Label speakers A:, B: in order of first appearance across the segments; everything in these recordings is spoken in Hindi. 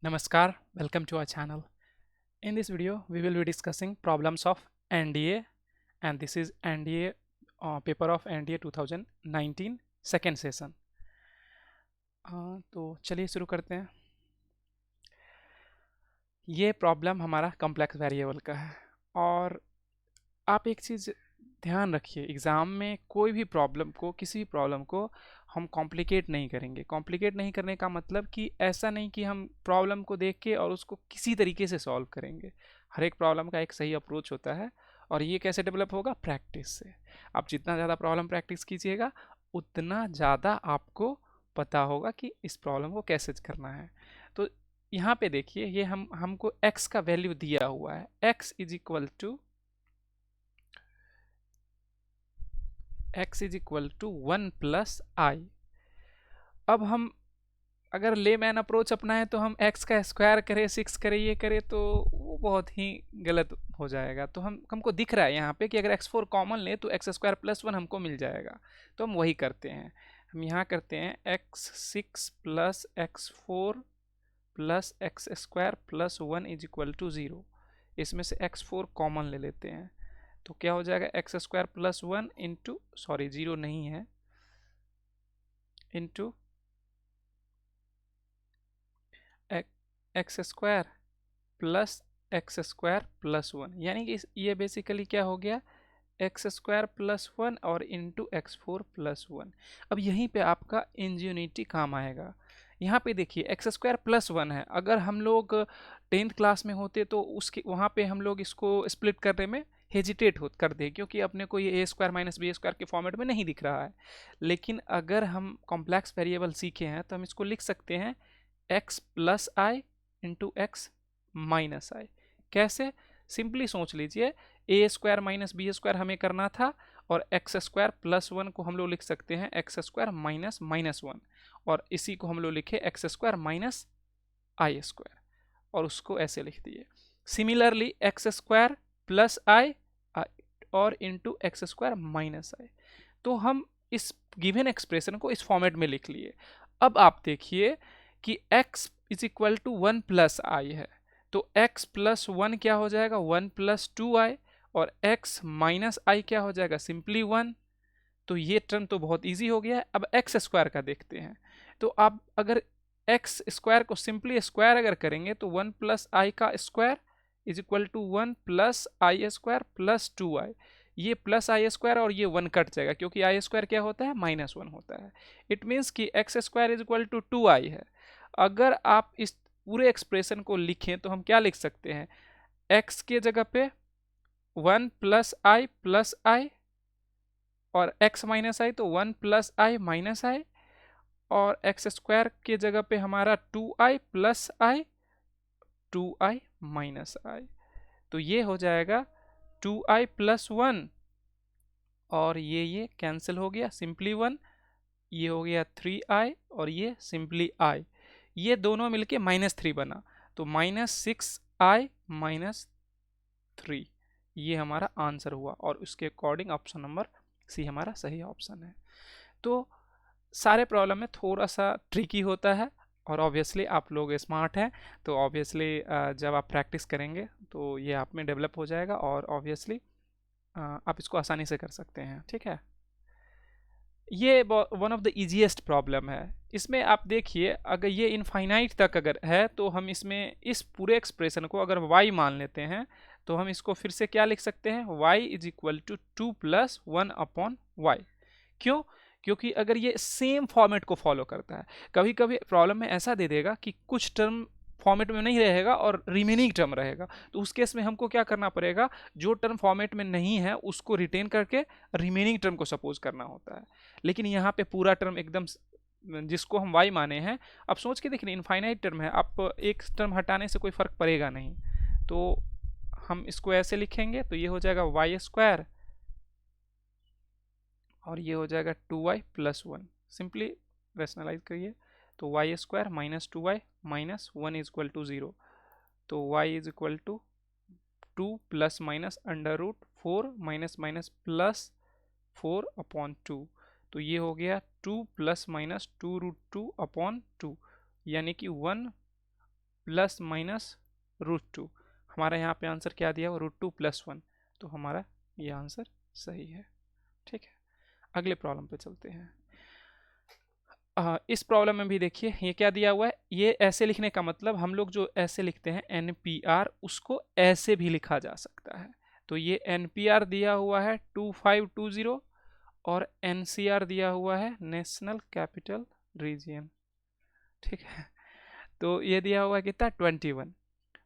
A: Namaskar, welcome to our channel. In this video, we will be discussing problems of NDA, and this is NDA paper of NDA 2019 second session. तो चलिए शुरू करते हैं। ये प्रॉब्लम हमारा कॉम्प्लेक्स वेरिएबल का है और आप एक चीज़ ध्यान रखिए, एग्ज़ाम में कोई भी प्रॉब्लम को, किसी भी प्रॉब्लम को हम कॉम्प्लिकेट नहीं करेंगे। कॉम्प्लिकेट नहीं करने का मतलब कि ऐसा नहीं कि हम प्रॉब्लम को देख के और उसको किसी तरीके से सॉल्व करेंगे। हर एक प्रॉब्लम का एक सही अप्रोच होता है और ये कैसे डेवलप होगा? प्रैक्टिस से। आप जितना ज़्यादा प्रॉब्लम प्रैक्टिस कीजिएगा उतना ज़्यादा आपको पता होगा कि इस प्रॉब्लम को कैसे करना है। तो यहाँ पे देखिए, ये हमको x का वैल्यू दिया हुआ है। x is equal to 1 plus i. अब हम अगर लेमैन अप्रोच अपनाएं तो हम x का स्क्वायर करें, 6 करें, ये करें तो वो बहुत ही गलत हो जाएगा। तो हमको दिख रहा है यहाँ पे कि अगर x4 कॉमन ले तो x स्क्वायर प्लस 1 हमको मिल जाएगा। तो हम वही करते हैं। हम यहाँ करते हैं x6 plus x4 plus x square plus 1 is equal to 0। इसमें से x4 कॉमन ले लेते हैं तो क्या हो जाएगा? X square plus 1 into, sorry 0 नहीं है, इंटू एक्स स्क्वायर प्लस 1, यानी कि ये बेसिकली क्या हो गया? एक्स स्क्वायर प्लस 1 और इंटू x4 प्लस 1। अब यहीं पे आपका इंजीनियरिटी काम आएगा। यहाँ पे देखिए एक्स स्क्वायर प्लस 1 है। अगर हम लोग 10th क्लास में होते तो उसके वहाँ पे हम लोग इसको स्प्लिट करने में हेजिटेट कर दे, क्योंकि अपने को ये ए स्क्वायर माइनस बी स्क्वायर के फॉर्मेट में नहीं दिख रहा है। लेकिन अगर हम कॉम्प्लेक्स वेरिएबल सीखे हैं तो हम इसको लिख सकते हैं एक्स प्लस आई इंटू एक्स माइनस आई। कैसे? सिंपली सोच लीजिए, ए स्क्वायर माइनस बी स्क्वायर हमें करना था और एक्स स्क्वायर प्लस 1 को हम लोग लिख सकते हैं एक्स स्क्वायर माइनस माइनस 1, और इसी को हम लोग लिखे एक्स स्क्वायर माइनस आई स्क्वायर और उसको ऐसे लिख दिए। सिमिलरली एक्स स्क्वायर प्लस आई और इंटू एक्स स्क्वायर माइनस आई। तो हम इस गिवन एक्सप्रेशन को इस फॉर्मेट में लिख लिए। अब आप देखिए कि x is equal to 1 plus i है, तो x प्लस 1 क्या हो जाएगा? 1 प्लस 2i, और x माइनस आई क्या हो जाएगा? सिंपली 1। तो ये टर्म तो बहुत इजी हो गया है। अब एक्स स्क्वायर का देखते हैं। तो आप अगर एक्स स्क्वायर को सिंपली स्क्वायर अगर करेंगे तो 1 प्लस आई का square is equal to 1 plus i square plus 2i। ये प्लस आई स्क्वायर और ये 1 कट जाएगा, क्योंकि आई स्क्वायर क्या होता है? माइनस 1 होता है। इट मीन्स कि x square is equal to 2i है। अगर आप इस पूरे एक्सप्रेशन को लिखें तो हम क्या लिख सकते हैं? x के जगह पे 1 प्लस आई और x माइनस आई, तो 1 प्लस आई माइनस आई, और एक्स स्क्वायर के जगह पे हमारा 2i प्लस आई, 2i माइनस आई। तो ये हो जाएगा 2i प्लस 1, और ये कैंसिल हो गया, सिंपली 1। ये हो गया 3i और ये सिंपली i। ये दोनों मिलके -3 बना, तो -6i माइनस 3। ये हमारा आंसर हुआ और उसके अकॉर्डिंग ऑप्शन नंबर सी हमारा सही ऑप्शन है। तो सारे प्रॉब्लम में थोड़ा सा ट्रिकी होता है, और ऑब्वियसली आप लोग स्मार्ट हैं तो ऑब्वियसली जब आप प्रैक्टिस करेंगे तो ये आप में डेवलप हो जाएगा, और ऑब्वियसली आप इसको आसानी से कर सकते हैं। ठीक है, ये one of the easiest problem है। इसमें आप देखिए, अगर ये इनफाइनाइट तक अगर है तो हम इसमें इस पूरे एक्सप्रेशन को अगर y मान लेते हैं तो हम इसको फिर से क्या लिख सकते हैं? y is equal to 2 plus 1 upon y. क्यों? क्योंकि अगर ये सेम फॉर्मेट को फॉलो करता है, कभी कभी प्रॉब्लम में ऐसा दे देगा कि कुछ टर्म फॉर्मेट में नहीं रहेगा और रिमेनिंग टर्म रहेगा, तो उस केस में हमको क्या करना पड़ेगा? जो टर्म फॉर्मेट में नहीं है उसको रिटेन करके रिमेनिंग टर्म को सपोज करना होता है। लेकिन यहाँ पे पूरा टर्म एकदम जिसको हम y माने हैं, अब सोच के देखिए इनफाइनाइट टर्म है, आप एक टर्म हटाने से कोई फर्क पड़ेगा नहीं। तो हम इसको ऐसे लिखेंगे तो ये हो जाएगा वाई स्क्वायर और ये हो जाएगा 2y प्लस 1। सिंपली रैशनलाइज करिए तो y square minus 2y minus 1 is equal to 0। तो y is equal to 2 plus minus under root 4 minus minus plus 4 upon 2। तो ये हो गया 2 प्लस माइनस 2 रूट 2 अपॉन 2, यानी कि 1 प्लस माइनस √2। हमारा यहाँ पे आंसर क्या दिया हुआ, √2 + 1, तो हमारा ये आंसर सही है। ठीक है, अगले प्रॉब्लम पे चलते हैं। इस प्रॉब्लम में भी देखिए ये क्या दिया हुआ है, ये ऐसे लिखने का मतलब हम लोग जो ऐसे लिखते हैं NPR, उसको ऐसे भी लिखा जा सकता है। तो ये NPR दिया हुआ है 2520 और NCR दिया हुआ है नेशनल कैपिटल रीजियन। ठीक है, तो ये दिया हुआ है कितना, 21।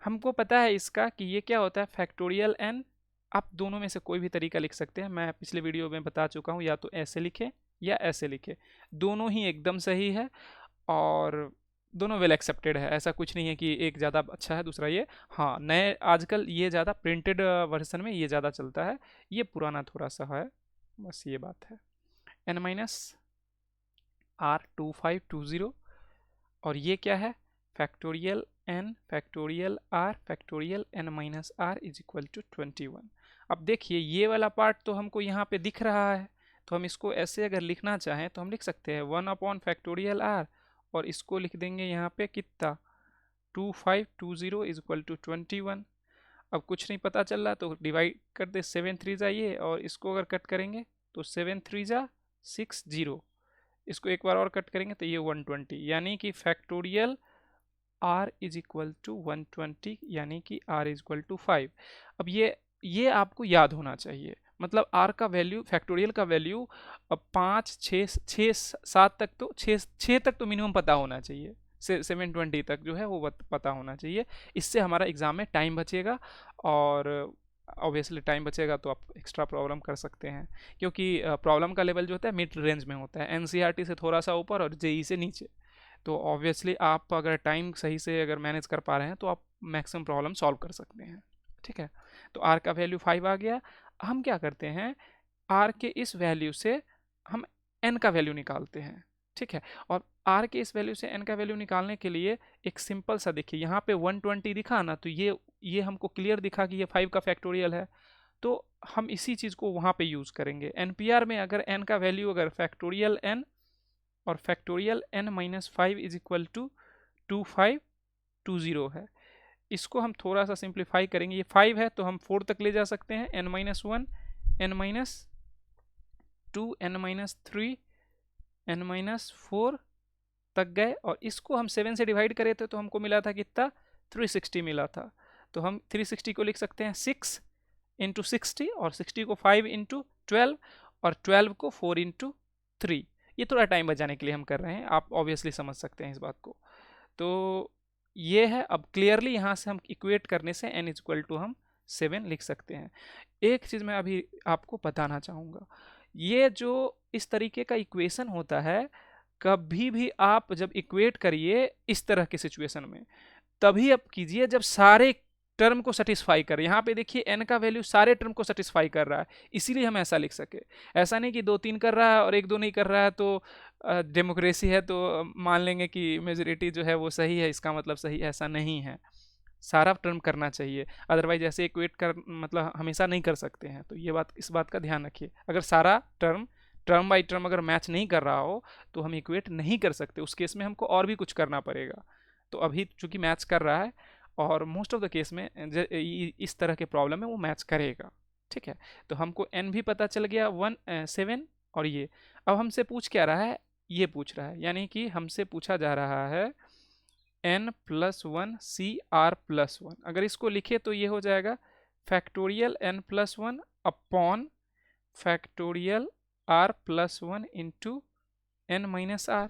A: हमको पता है इसका कि ये क्या होता है, फैक्टोरियल n। आप दोनों में से कोई भी तरीका लिख सकते हैं, मैं पिछले वीडियो में बता चुका हूँ, या तो ऐसे लिखे या ऐसे लिखे, दोनों ही एकदम सही है और दोनों वेल एक्सेप्टेड है। ऐसा कुछ नहीं है कि एक ज़्यादा अच्छा है दूसरा ये। हाँ, नए आजकल ये ज़्यादा प्रिंटेड वर्जन में ये ज़्यादा चलता है, ये पुराना थोड़ा सा है, बस ये बात है। n-r2520 और ये क्या है, factorial n factorial r factorial n-r is equal to 21। अब देखिए ये वाला पार्ट तो हमको यहाँ पे दिख रहा है, तो हम इसको ऐसे अगर लिखना चाहें तो हम लिख सकते हैं 1 फैक्टोरियल r, और इसको लिख देंगे यहाँ पे कितना, 2520 इज इक्वल टू 21। अब कुछ नहीं पता चल रहा तो डिवाइड कर दे, 7 3 जा ये, और इसको अगर कट करेंगे तो 7 3 जा 60, इसको एक बार और कट करेंगे तो ये 120, यानी कि factorial r is equal to 120, यानी कि r इज इक्वल टू 5। अब ये आपको याद होना चाहिए, मतलब r का वैल्यू, फैक्टोरियल का वैल्यू 5 6 6 7 तक, तो 6 तक तो मिनिमम पता होना चाहिए, 720 तक जो है वो पता होना चाहिए। इससे हमारा एग्जाम में टाइम बचेगा, और ऑब्वियसली टाइम बचेगा तो आप एक्स्ट्रा प्रॉब्लम कर सकते हैं, क्योंकि प्रॉब्लम का लेवल जो होता है मिड रेंज में होता है, एनसीईआरटी से थोड़ा सा ऊपर और जेई से नीचे। तो ऑब्वियसली आप अगर टाइम सही से अगर मैनेज कर पा रहे हैं तो आप मैक्सिमम प्रॉब्लम सॉल्व कर सकते हैं। ठीक है, तो आर का वैल्यू 5 आ गया। हम क्या करते हैं, आर के इस वैल्यू से हम एन का वैल्यू निकालते हैं। ठीक है, और आर के इस वैल्यू से एन का वैल्यू निकालने के लिए एक सिंपल सा, देखिए यहाँ पे 120 दिखा ना, तो ये हमको क्लियर दिखा कि ये 5 का फैक्टोरियल है, तो हम इसी चीज़ को वहाँ पे यूज़ करेंगे। एनपीआर में अगर एन का वैल्यू अगर फैक्टोरियल एन और factorial n-5 is equal to 2520 है, इसको हम थोड़ा सा सिंप्लीफाई करेंगे। ये 5 है तो हम 4 तक ले जा सकते हैं, n-1 n-2 n-3 n-4 तक गए, और इसको हम 7 से डिवाइड करे थे तो हमको मिला था कितना, 360 मिला था। तो हम 360 को लिख सकते हैं 6 इंटू 60, और 60 को 5 इंटू 12, और 12 को 4 इंटू 3। ये थोड़ा टाइम बचाने के लिए हम कर रहे हैं, आप ऑब्वियसली समझ सकते हैं इस बात को। तो ये है, अब क्लियरली यहाँ से हम इक्वेट करने से n इक्वल टू हम 7 लिख सकते हैं। एक चीज़ मैं अभी आपको बताना चाहूँगा, ये जो इस तरीके का इक्वेशन होता है, कभी भी आप जब इक्वेट करिए इस तरह के सिचुएशन में, तभी आप कीजिए जब सारे टर्म को सेटिस्फाई कर। यहाँ पे देखिए n का वैल्यू सारे टर्म को सेटिस्फाई कर रहा है, इसीलिए हम ऐसा लिख सके। ऐसा नहीं कि 2 3 कर रहा है और 1 2 नहीं कर रहा है तो डेमोक्रेसी है तो मान लेंगे कि मेजोरिटी जो है वो सही है, इसका मतलब सही, ऐसा नहीं है। सारा टर्म करना चाहिए, अदरवाइज ऐसे इक्वेट कर मतलब हमेशा नहीं कर सकते हैं। तो ये बात, इस बात का ध्यान रखिए, अगर सारा टर्म बाई टर्म अगर मैच नहीं कर रहा हो तो हम इक्वेट नहीं कर सकते, उस केस में हमको और भी कुछ करना पड़ेगा। तो अभी चूंकि मैच कर रहा है, और मोस्ट ऑफ द केस में इस तरह के प्रॉब्लम में वो मैच करेगा। ठीक है, तो हमको n भी पता चल गया 7, और ये अब हमसे पूछ क्या रहा है, ये पूछ रहा है, यानी कि हमसे पूछा जा रहा है n+1 CR+1। अगर इसको लिखे तो ये हो जाएगा factorial n+1 upon factorial r+1 into n-r।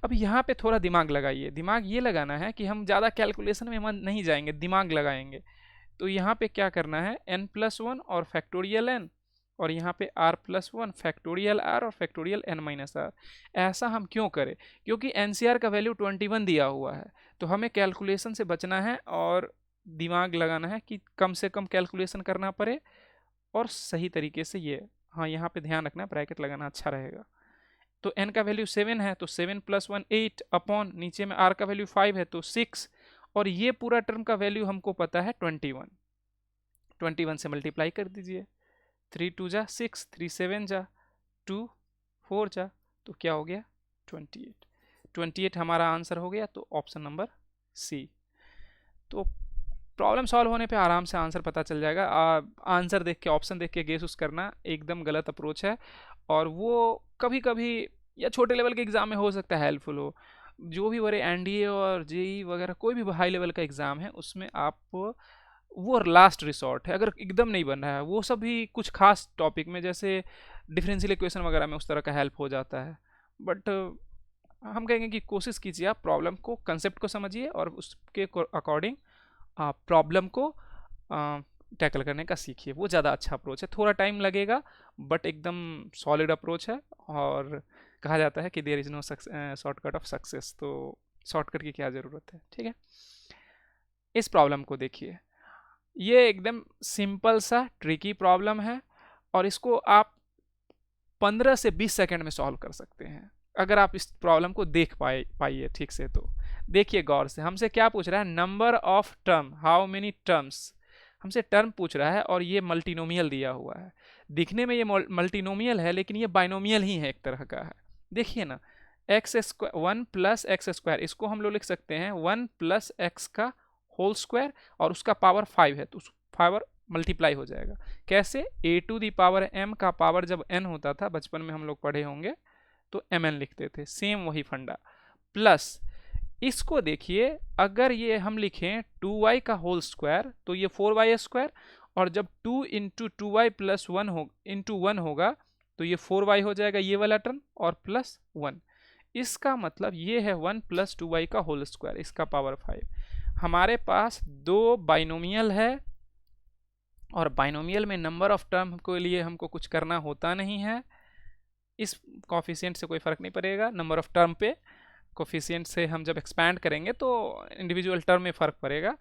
A: अब यहाँ पे थोड़ा दिमाग लगाइए, दिमाग ये लगाना है कि हम ज़्यादा कैलकुलेशन में मन नहीं जाएंगे, दिमाग लगाएंगे। तो यहाँ पे क्या करना है, n+1 और फैक्टोरियल n, और यहाँ पे r+1 फैक्टोरियल r और फैक्टोरियल n-r। ऐसा हम क्यों करें, क्योंकि एनसीआर का वैल्यू 21 दिया हुआ है, तो हमें कैलकुलेशन से बचना है और दिमाग लगाना है कि कम से कम कैलकुलेशन करना पड़े और सही तरीके से। ये हाँ, यहाँ पे ध्यान रखना, ब्रैकेट लगाना अच्छा रहेगा। तो n का वैल्यू 7 है तो 7 + 1 8 अपॉन नीचे में r का वैल्यू 5 है तो 6, और ये पूरा टर्म का वैल्यू हमको पता है 21। 21 से मल्टीप्लाई कर दीजिए, 3 2 जा 6, 3 7 जा 2, 4 जा, तो क्या हो गया 28। 28 हमारा आंसर हो गया, तो ऑप्शन नंबर सी। तो प्रॉब्लम सॉल्व होने पे आराम से आंसर पता चल जाएगा। आंसर देख के, ऑप्शन देख के गेस उस करना एकदम गलत अप्रोच है, और वो कभी कभी या छोटे लेवल के एग्जाम में हो सकता है हेल्पफुल हो। जो भी बड़े एनडीए और जेई वगैरह कोई भी हाई लेवल का एग्जाम है उसमें आप, वो लास्ट रिसॉर्ट है, अगर एकदम नहीं बन रहा है वो सब भी कुछ खास टॉपिक में जैसे डिफरेंशियल इक्वेशन वगैरह में उस तरह का हेल्प हो जाता है। बट हम कहेंगे कि कोशिश कीजिए, आप प्रॉब्लम को, कंसेप्ट को समझिए और उसके अकॉर्डिंग आप प्रॉब्लम को टैकल करने का सीखिए। वो ज़्यादा अच्छा अप्रोच है, थोड़ा टाइम लगेगा बट एकदम सॉलिड अप्रोच है। और कहा जाता है कि there is no shortcut of success, तो शॉर्टकट की क्या ज़रूरत है। ठीक है, इस प्रॉब्लम को देखिए, ये एकदम सिंपल सा ट्रिकी प्रॉब्लम है और इसको आप 15 से 20 सेकंड में सॉल्व कर सकते हैं अगर आप इस प्रॉब्लम को देख पाइए ठीक से। तो देखिए गौर से, हमसे क्या पूछ रहा है, number of term, how many terms, हमसे टर्म पूछ रहा है और ये मल्टीनोमियल दिया हुआ है। दिखने में ये मल्टीनोमियल है लेकिन ये बाइनोमियल ही है, एक तरह का है। देखिए ना, x square, 1 plus x square, इसको हम लोग लिख सकते हैं 1 प्लस एक्स का होल स्क्वायर और उसका पावर 5 है तो पावर मल्टीप्लाई हो जाएगा। कैसे, ए टू दी पावर एम का पावर जब एन होता था, बचपन में हम लोग पढ़े होंगे, तो एम एन लिखते थे, सेम वही फंडा। प्लस इसको देखिए, अगर ये हम लिखें 2y का होल स्क्वायर तो ये 4y स्क्वायर, और जब 2 इंटू 2y प्लस 1 हो इंटू 1 होगा तो ये 4y हो जाएगा, ये वाला टर्म, और प्लस 1। इसका मतलब ये है 1 प्लस 2y का होल स्क्वायर, इसका पावर 5। हमारे पास दो बाइनोमियल है और बाइनोमियल में नंबर ऑफ टर्म के लिए हमको कुछ करना होता नहीं है। इस कॉफिशिएंट से कोई फ़र्क नहीं पड़ेगा नंबर ऑफ टर्म पे। कोफिशिएंट से हम जब एक्सपैंड करेंगे तो इंडिविजुअल टर्म में फ़र्क पड़ेगा।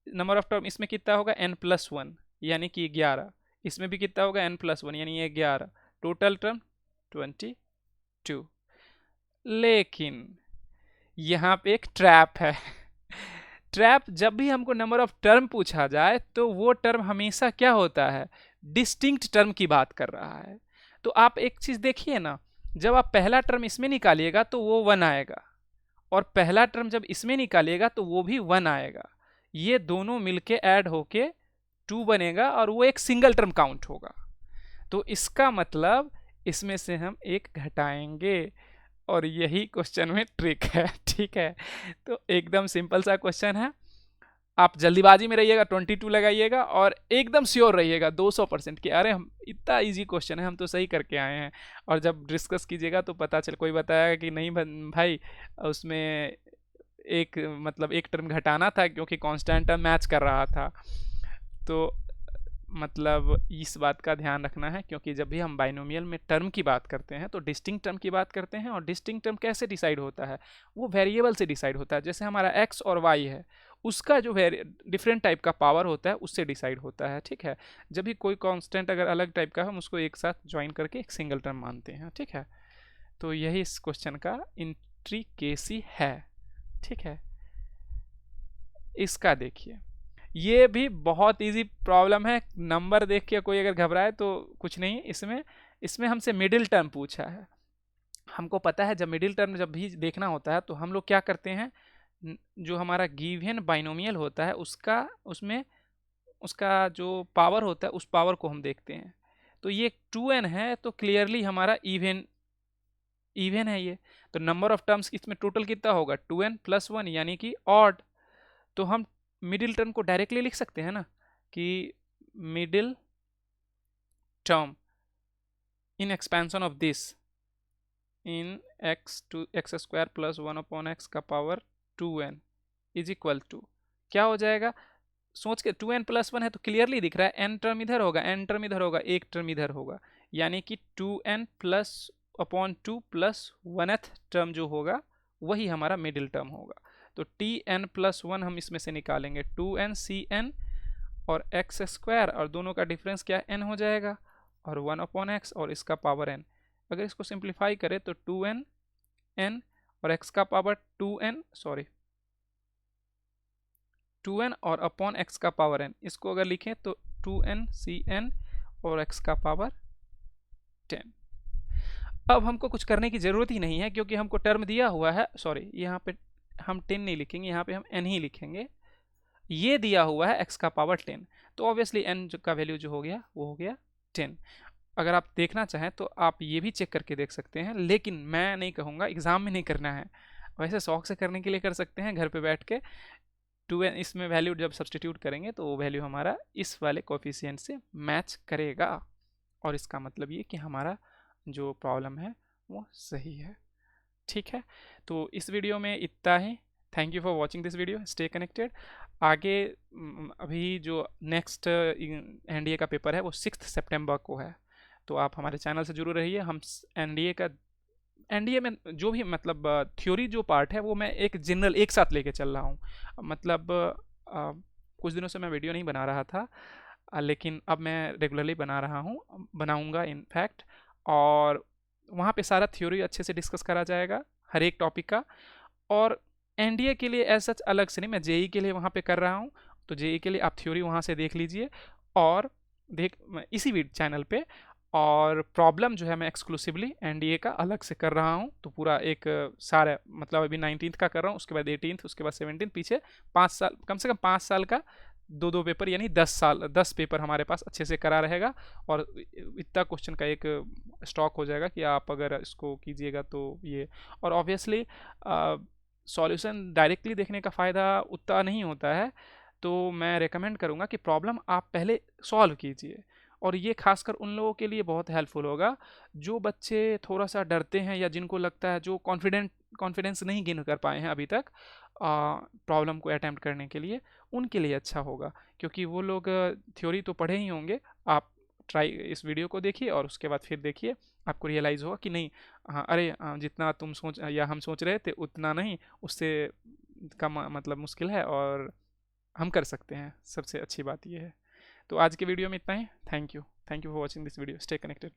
A: नंबर ऑफ टर्म इसमें कितना होगा, n+1 यानी कि 11। इसमें भी कितना होगा, n+1 यानी ये 11। Total term 22। लेकिन यहाँ पे एक ट्रैप है। ट्रैप, जब भी हमको नंबर ऑफ टर्म पूछा जाए तो वो टर्म हमेशा क्या होता है, डिस्टिंक्ट टर्म की बात कर रहा है। तो आप एक चीज़ देखिए ना, जब आप पहला टर्म इसमें निकालिएगा तो वो 1 आएगा, और पहला टर्म जब इसमें निकालिएगा तो वो भी 1 आएगा। ये दोनों मिलके ऐड होके 2 बनेगा और वो एक सिंगल टर्म काउंट होगा। तो इसका मतलब इसमें से हम एक घटाएंगे, और यही क्वेश्चन में ट्रिक है। ठीक है, तो एकदम सिंपल सा क्वेश्चन है। आप जल्दीबाजी में रहिएगा, 22 लगाइएगा और एकदम श्योर रहिएगा 200% कि अरे हम, इतना इजी क्वेश्चन है, हम तो सही करके आए हैं। और जब डिस्कस कीजिएगा तो पता चल, कोई बताएगा कि नहीं भाई उसमें एक, मतलब एक टर्म घटाना था क्योंकि कांस्टेंट टर्म मैच कर रहा था। तो मतलब इस बात का ध्यान रखना है, क्योंकि जब भी हम बाइनोमियल में टर्म की बात करते हैं तो डिस्टिंक्ट टर्म की बात करते हैं, और डिस्टिंक्ट टर्म कैसे डिसाइड होता है, वो वेरिएबल से डिसाइड होता है। जैसे हमारा x और y है, उसका जो डिफरेंट टाइप का पावर होता है उससे डिसाइड होता है। ठीक है, जब भी कोई कांस्टेंट अगर अलग टाइप का है, हम उसको एक साथ ज्वाइन करके एक सिंगल टर्म मानते हैं। ठीक है, तो यही इस क्वेश्चन का इंट्रिकेसी है। ठीक है, इसका देखिए, ये भी बहुत इजी प्रॉब्लम है। नंबर देख के कोई अगर घबराए तो कुछ नहीं, इसमें हमसे मिडिल टर्म पूछा है। हमको पता है जब मिडिल टर्म जब भी देखना होता है तो हम लोग क्या करते हैं, जो हमारा गिवन बाइनोमियल होता है उसका जो पावर होता है उस पावर को हम देखते हैं। तो ये 2n है तो क्लियरली हमारा इवन है ये। तो नंबर ऑफ टर्म्स इसमें टोटल कितना होगा, 2n + 1 यानी कि ऑड। तो हम मिडिल टर्म को डायरेक्टली लिख सकते हैं ना, कि middle term in expansion of this in x² + 1/x का power 2n is equal to क्या हो जाएगा, सोच के 2n + 1 है तो क्लियरली दिख रहा है, n टर्म इधर होगा, n टर्म इधर होगा, एक टर्म इधर होगा, यानी कि 2n + 2 + 1th टर्म जो होगा वही हमारा मिडिल टर्म होगा। तो tn + 1 हम इसमें से निकालेंगे, 2n cn और x² और दोनों का डिफरेंस क्या, n हो जाएगा, और 1/x और इसका पावर n। अगर इसको सिंप्लीफाई करें तो 2n n और x का पावर 2n और अपॉन x का पावर n। इसको अगर लिखें तो 2n cn और x का पावर 10। अब हमको कुछ करने की ज़रूरत ही नहीं है क्योंकि हमको टर्म दिया हुआ है। सॉरी, यहाँ पे हम 10 नहीं लिखेंगे, यहाँ पे हम n ही लिखेंगे। ये दिया हुआ है x का पावर 10, तो ऑब्वियसली n का वैल्यू जो हो गया वो हो गया 10। अगर आप देखना चाहें तो आप ये भी चेक करके देख सकते हैं, लेकिन मैं नहीं कहूँगा, एग्ज़ाम में नहीं करना है। वैसे शौक से करने के लिए कर सकते हैं घर पे बैठ के। इसमें वैल्यू जब सब्सटीट्यूट करेंगे तो वो वैल्यू हमारा इस वाले कोफिशिएंट से मैच करेगा, और इसका मतलब ये कि हमारा जो प्रॉब्लम है वो सही है। ठीक है, तो इस वीडियो में इतना ही। Thank you for watching this video, stay connected. आगे अभी जो नेक्स्ट एनडीए का पेपर है वो 6 सितंबर को है, तो आप हमारे चैनल से जुड़े रहिए। हम एनडीए में जो भी मतलब थ्योरी जो पार्ट है वो मैं एक जनरल एक साथ लेके चल रहा हूँ। मतलब कुछ दिनों से मैं वीडियो नहीं बना रहा था, लेकिन अब मैं रेगुलरली बना रहा हूँ, बनाऊँगा इनफैक्ट। और वहाँ पे सारा थ्योरी अच्छे से डिस्कस करा जाएगा हर एक टॉपिक का। और एनडीए के लिए एज सच अलग से नहीं, मैं जेई के लिए वहाँ पे कर रहा हूँ, तो जेई के लिए आप थ्योरी वहाँ से देख लीजिए और इसी चैनल पे। और प्रॉब्लम जो है मैं एक्सक्लूसिवली एनडीए का अलग से कर रहा हूँ, तो पूरा एक सारा मतलब अभी 19th का कर रहा हूँ, उसके बाद 18th, उसके बाद 17th, पीछे 5 साल, कम से कम 5 साल का 2-2 पेपर, यानी 10 पेपर हमारे पास अच्छे से करा रहेगा। और इतना क्वेश्चन का एक स्टॉक हो जाएगा कि आप अगर इसको कीजिएगा तो ये। और ऑब्वियसली सॉल्यूशन डायरेक्टली देखने का फ़ायदा उतना नहीं होता है, तो मैं रेकमेंड करूँगा कि प्रॉब्लम आप पहले सॉल्व कीजिए। और ये खासकर उन लोगों के लिए बहुत हेल्पफुल होगा जो बच्चे थोड़ा सा डरते हैं, या जिनको लगता है, जो कॉन्फिडेंस नहीं गेन कर पाए हैं अभी तक प्रॉब्लम को अटैम्प्ट करने के लिए, उनके लिए अच्छा होगा। क्योंकि वो लोग थ्योरी तो पढ़े ही होंगे। आप ट्राई इस वीडियो को देखिए और उसके बाद फिर देखिए, आपको रियलाइज़ होगा कि नहीं, हाँ अरे जितना तुम सोच या हम सोच रहे थे उतना नहीं, उससे कम मतलब मुश्किल है और हम कर सकते हैं। सबसे अच्छी बात ये है। तो आज के वीडियो में इतना ही। Thank you for watching this video, stay connected.